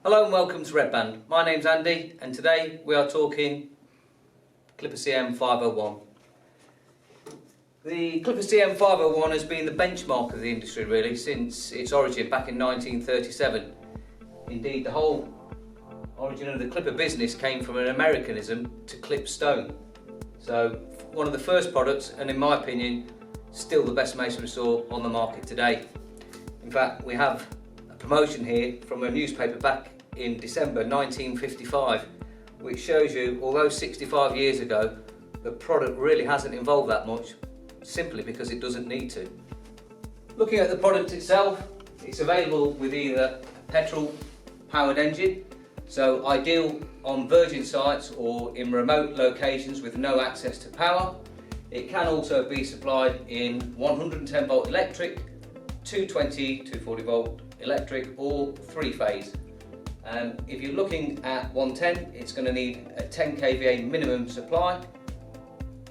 Hello and welcome to Red Band. My name's Andy and today we are talking Clipper CM501. The Clipper CM501 has been the benchmark of the industry really since its origin back in 1937. Indeed, the whole origin of the Clipper business came from an Americanism to clip stone. So one of the first products, and in my opinion still the best masonry saw on the market today. In fact, we have a promotion here from a newspaper back in December 1955 which shows you, although 65 years ago, the product really hasn't evolved that much simply because it doesn't need to. Looking at the product itself, it's available with either a petrol powered engine, so ideal on virgin sites or in remote locations with no access to power. It can also be supplied in 110 volt electric, 220, 240 volt electric or 3-phase. If you're looking at 110, it's going to need a 10 kVA minimum supply.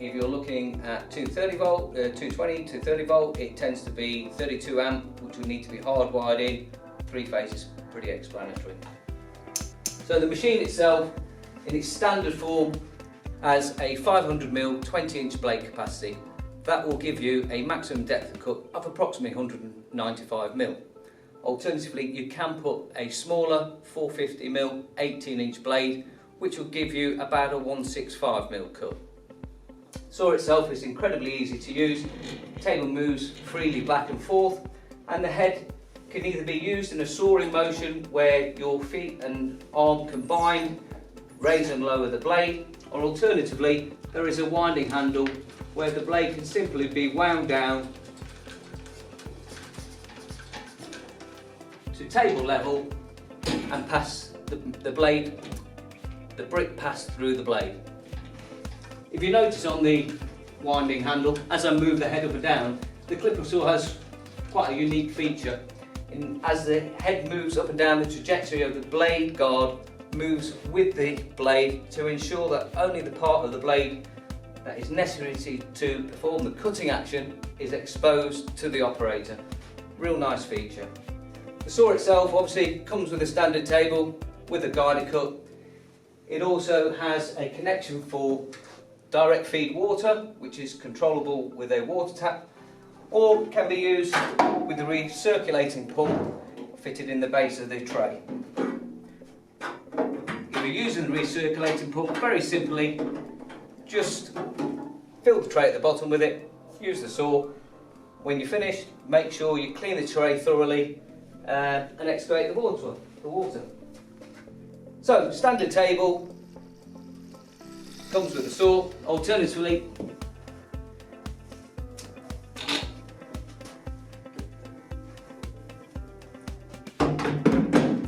If you're looking at 230 volt, 220, 230 volt, it tends to be 32 amp, which will need to be hardwired in. 3-phase is pretty explanatory. So the machine itself, in its standard form, has a 500mm 20-inch blade capacity. That will give you a maximum depth of cut of approximately 195mm. Alternatively, you can put a smaller 450mm 18-inch blade, which will give you about a 165mm cut. The saw itself is incredibly easy to use. The table moves freely back and forth, and the head can either be used in a sawing motion where your feet and arm combine, raise and lower the blade, or alternatively there is a winding handle where the blade can simply be wound down to table level and pass the brick passed through the blade. If you notice on the winding handle, as I move the head up and down, the Clipper saw has quite a unique feature. As the head moves up and down, the trajectory of the blade guard moves with the blade to ensure that only the part of the blade that is necessary to perform the cutting action is exposed to the operator. Real nice feature. The saw itself obviously comes with a standard table with a guided cut. It also has a connection for direct feed water, which is controllable with a water tap, or can be used with the recirculating pump fitted in the base of the tray. If you're using the recirculating pump, very simply just fill the tray at the bottom with it, use the saw. When you're finished, make sure you clean the tray thoroughly and excavate the water. So, standard table, comes with a saw. Alternatively,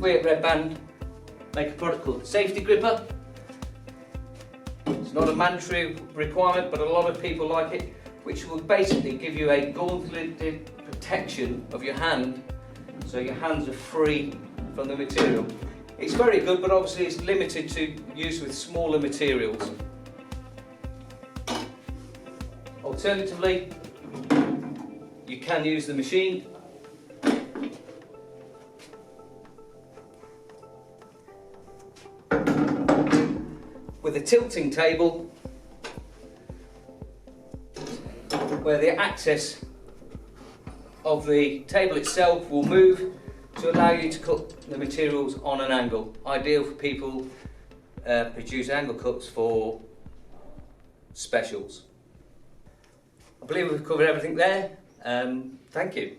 we at Red Band make a product called the Safety Gripper. It's not a mandatory requirement, but a lot of people like it, which will basically give you a gauntleted protection of your hand, so your hands are free from the material. It's very good, but obviously it's limited to use with smaller materials. Alternatively, you can use the machine with a tilting table where the axis of the table itself will move to allow you to cut the materials on an angle. Ideal for people produce angle cuts for specials. I believe we've covered everything there. Thank you.